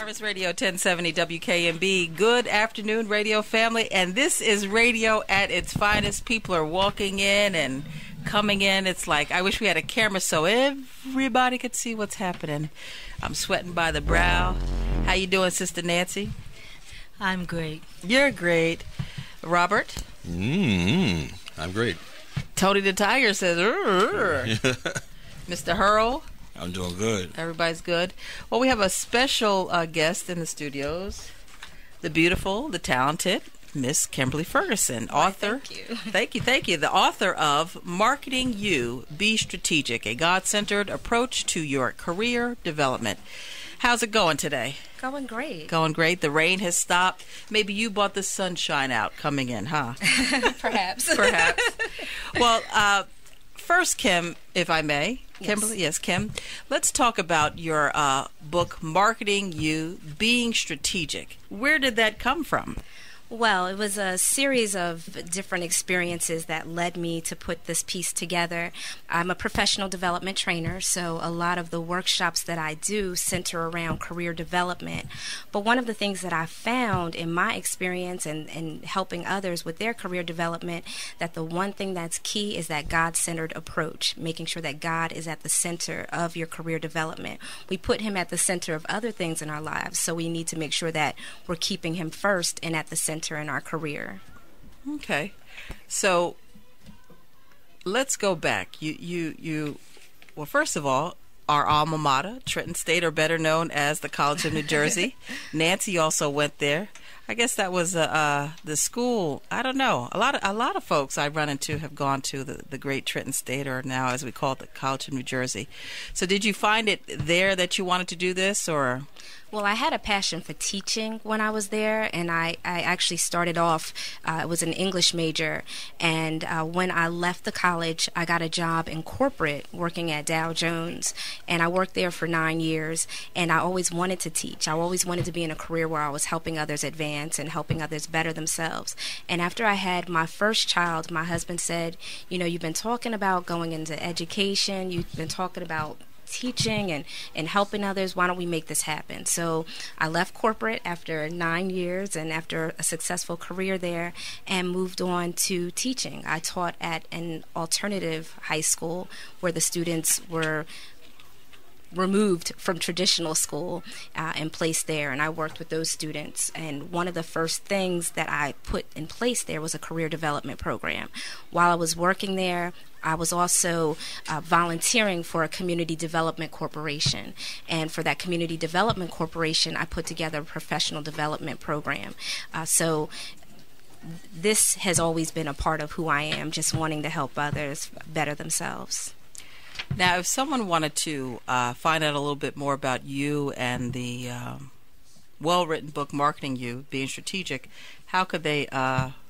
Harvest Radio 1070 WKMB. Good afternoon, radio family. And this is radio at its finest. People are walking in and coming in. It's like, I wish we had a camera so everybody could see what's happening. I'm sweating by the brow. How you doing, Sister Nancy? I'm great. You're great. Robert? I'm great. Tony the Tiger says, Mr. Hurl? I'm doing good. Everybody's good. Well, we have a special guest in the studios. The beautiful, the talented Miss Kimberly Ferguson, author. Thank you. Thank you. The author of Marketing You, Be Strategic, a God-centered approach to your career development. How's it going today? Going great. Going great. The rain has stopped. Maybe you bought the sunshine out coming in, huh? Perhaps. Perhaps. Well, first, Kim, if I may. Yes. Kimberly, yes, Kim. Let's talk about your book, Marketing You, Being Strategic. Where did that come from? Well, it was a series of different experiences that led me to put this piece together. I'm a professional development trainer, so a lot of the workshops that I do center around career development. But one of the things that I found in my experience and helping others with their career development, that the one thing that's key is that God-centered approach, making sure that God is at the center of your career development. We put him at the center of other things in our lives, so we need to make sure that we're keeping him first and at the center in our career. Okay, so let's go back. Well, first of all, our alma mater, Trenton State, or better known as the College of New Jersey. Nancy also went there. I guess that was the school. I don't know. A lot of folks I run into have gone to the great Trenton State, or now as we call it, the College of New Jersey. So did you find it there that you wanted to do this, or? Well, I had a passion for teaching when I was there, and I actually started off, I was an English major, and when I left the college, I got a job in corporate working at Dow Jones, and I worked there for 9 years, and I always wanted to teach. I always wanted to be in a career where I was helping others advance and helping others better themselves. And after I had my first child, my husband said, you know, you've been talking about going into education, you've been talking about teaching and helping others. Why don't we make this happen? So I left corporate after 9 years and after a successful career there and moved on to teaching. I taught at an alternative high school where the students were removed from traditional school and placed there, and I worked with those students. And one of the first things that I put in place there was a career development program. While I was working there, I was also volunteering for a community development corporation, and for that community development corporation I put together a professional development program. So this has always been a part of who I am, just wanting to help others better themselves. Now, if someone wanted to find out a little bit more about you and the well-written book, Marketing You, Being Strategic, how could they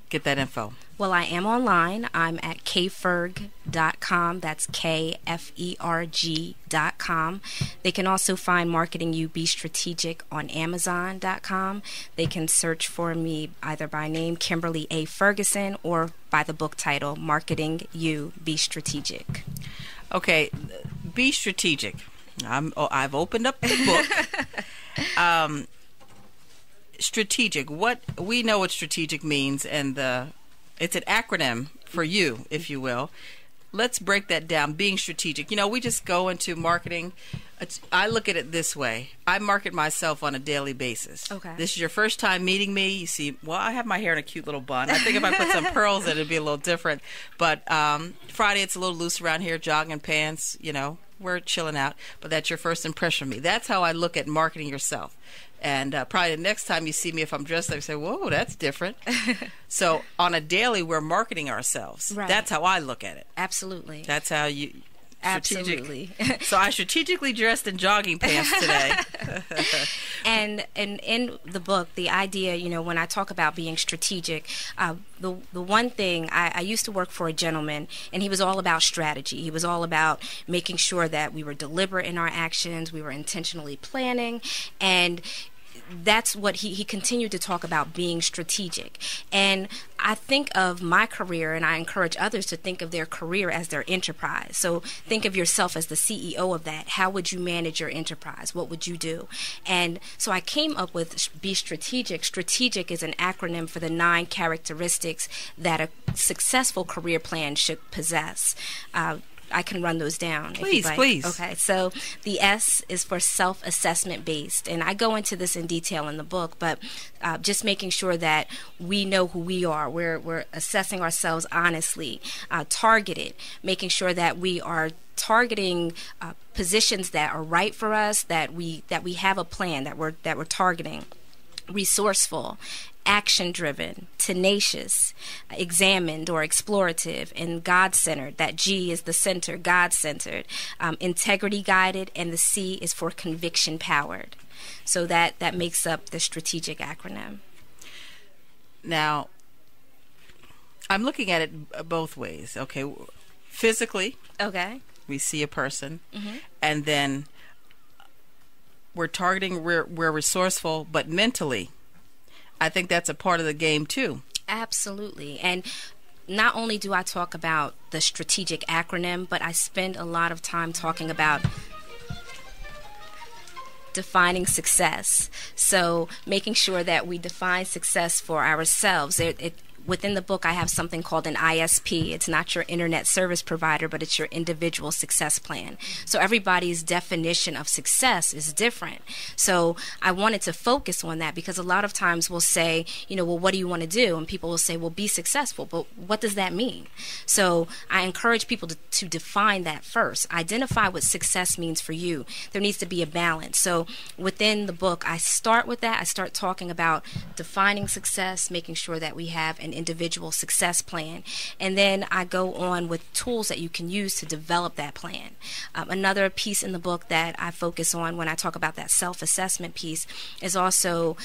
get that info? Well, I am online. I'm at K-Ferg.com. That's K-F-E-R-G.com. They can also find Marketing You, Be Strategic on Amazon.com. They can search for me either by name, Kimberly A. Ferguson, or by the book title, Marketing You, Be Strategic. Okay, be strategic. I've opened up the book. Strategic. What we know what strategic means, and it's an acronym for you, if you will. Let's break that down. Being strategic. You know, we just go into marketing. I look at it this way. I market myself on a daily basis. Okay. This is your first time meeting me. You see, well, I have my hair in a cute little bun. I think if I put some pearls in it, it'd be a little different. But Friday, it's a little loose around here, jogging pants, you know, we're chilling out. But that's your first impression of me. That's how I look at marketing yourself. And probably the next time you see me, if I'm dressed, I say, whoa, that's different. So on a daily, we're marketing ourselves. Right. That's how I look at it. Absolutely. That's how you... Absolutely. So I strategically dressed in jogging pants today. And in the book, the idea, you know, when I talk about being strategic, the one thing, I used to work for a gentleman, and he was all about strategy. He was all about making sure that we were deliberate in our actions, we were intentionally planning, and that's what he continued to talk about, being strategic. And I think of my career, and I encourage others to think of their career as their enterprise. So think of yourself as the CEO of that. How would you manage your enterprise? What would you do? And so I came up with Be Strategic. Strategic is an acronym for the 9 characteristics that a successful career plan should possess. I can run those down. Please, if you'd like. please. Okay, so the S is for self-assessment based, and I go into this in detail in the book, but just making sure that we know who we are. We're assessing ourselves honestly, targeted, making sure that we are targeting positions that are right for us, that we have a plan that we're targeting. Resourceful, action-driven, tenacious, examined or explorative, and God-centered. That G is the center, God-centered, integrity-guided, and the C is for conviction-powered. So that makes up the strategic acronym. Now, I'm looking at it both ways. Okay, physically, Okay. we see a person, Mm-hmm. and then we're targeting, we're resourceful, but mentally, I think that's a part of the game too. Absolutely. And not only do I talk about the strategic acronym, but I spend a lot of time talking about defining success. So making sure that we define success for ourselves. Within the book, I have something called an ISP. It's not your internet service provider, but it's your individual success plan. So everybody's definition of success is different. So I wanted to focus on that because a lot of times we'll say, well, what do you want to do? And people will say, well, be successful. But what does that mean? So I encourage people to define that first. Identify what success means for you. There needs to be a balance. So within the book, I start with that. I start talking about defining success, making sure that we have an individual success plan, and then I go on with tools that you can use to develop that plan. Another piece in the book that I focus on when I talk about that self-assessment piece is also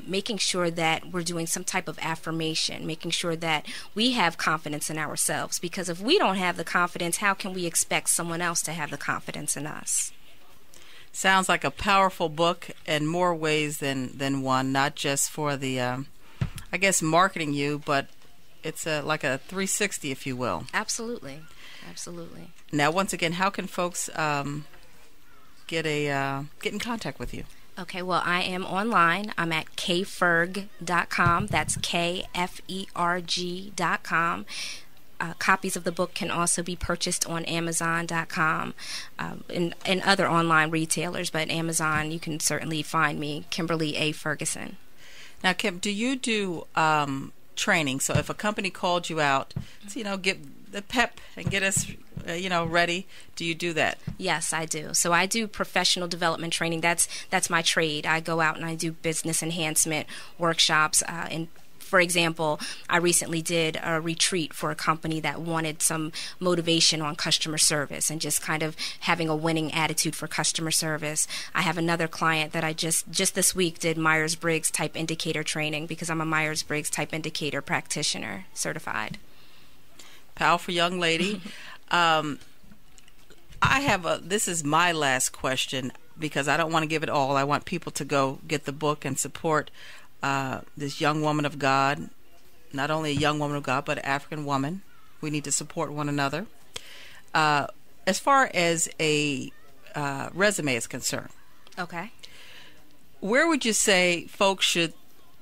making sure that we're doing some type of affirmation, making sure that we have confidence in ourselves, because if we don't have the confidence, how can we expect someone else to have the confidence in us? Sounds like a powerful book in more ways than one, not just for the I guess marketing you, but it's like a 360, if you will. Absolutely. Now, once again, how can folks get in contact with you? Okay, well, I am online. I'm at K-Ferg.com. That's KFERG.com. Copies of the book can also be purchased on Amazon.com and other online retailers, but Amazon, you can certainly find me, Kimberly A. Ferguson. Now, Kim, do you do training? So if a company called you out to, get the pep and get us, ready, do you do that? Yes, I do. So I do professional development training. That's my trade. I go out and I do business enhancement workshops. And for example, I recently did a retreat for a company that wanted some motivation on customer service and just kind of having a winning attitude for customer service. I have another client that I just this week did Myers-Briggs type indicator training because I'm a Myers-Briggs type indicator practitioner certified. Powerful young lady. This is my last question because I don't want to give it all. I want people to go get the book and support this young woman of God, not only a young woman of God, but an African woman. We need to support one another. As far as a resume is concerned, okay, where would you say folks should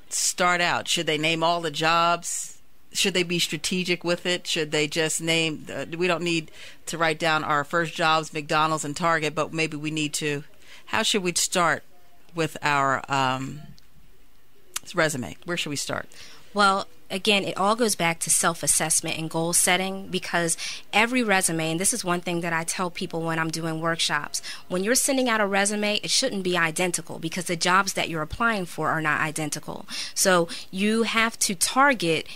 start out? Should they name all the jobs? Should they be strategic with it? Should they just name, we don't need to write down our first jobs, McDonald's and Target, but maybe we need to, how should we start with our resume? Where should we start? Well, again, it all goes back to self-assessment and goal setting because every resume, and this is one thing that I tell people when I'm doing workshops, when you're sending out a resume, it shouldn't be identical because the jobs that you're applying for are not identical. So you have to target,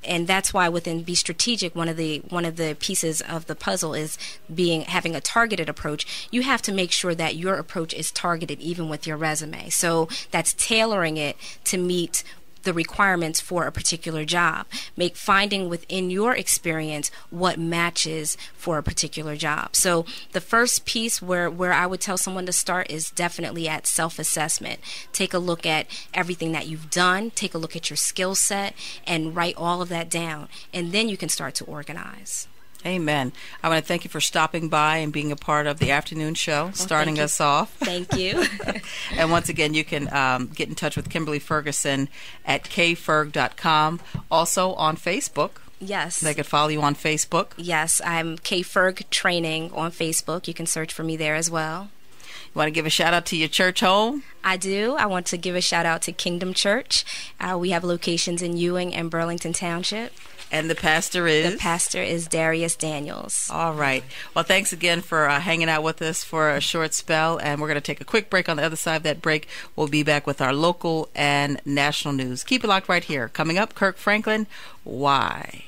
and that's why within Be Strategic, one of the pieces of the puzzle is having a targeted approach. You have to make sure that your approach is targeted even with your resume. So that's tailoring it to meet the requirements for a particular job. Finding within your experience what matches for a particular job. So the first piece where I would tell someone to start is definitely at self-assessment. Take a look at everything that you've done, take a look at your skill set, and write all of that down. And then you can start to organize. Amen. I want to thank you for stopping by and being a part of the afternoon show, starting us off. Thank you. And once again, you can get in touch with Kimberly Ferguson at K-Ferg.com. Also on Facebook. Yes. They could follow you on Facebook. Yes, I'm K-Ferg Training on Facebook. You can search for me there as well. You want to give a shout out to your church home? I do. I want to give a shout out to Kingdom Church. We have locations in Ewing and Burlington Township. And the pastor is? The pastor is Darius Daniels. All right. Well, thanks again for hanging out with us for a short spell. And we're going to take a quick break. On the other side of that break, we'll be back with our local and national news. Keep it locked right here. Coming up, Kirk Franklin, Why?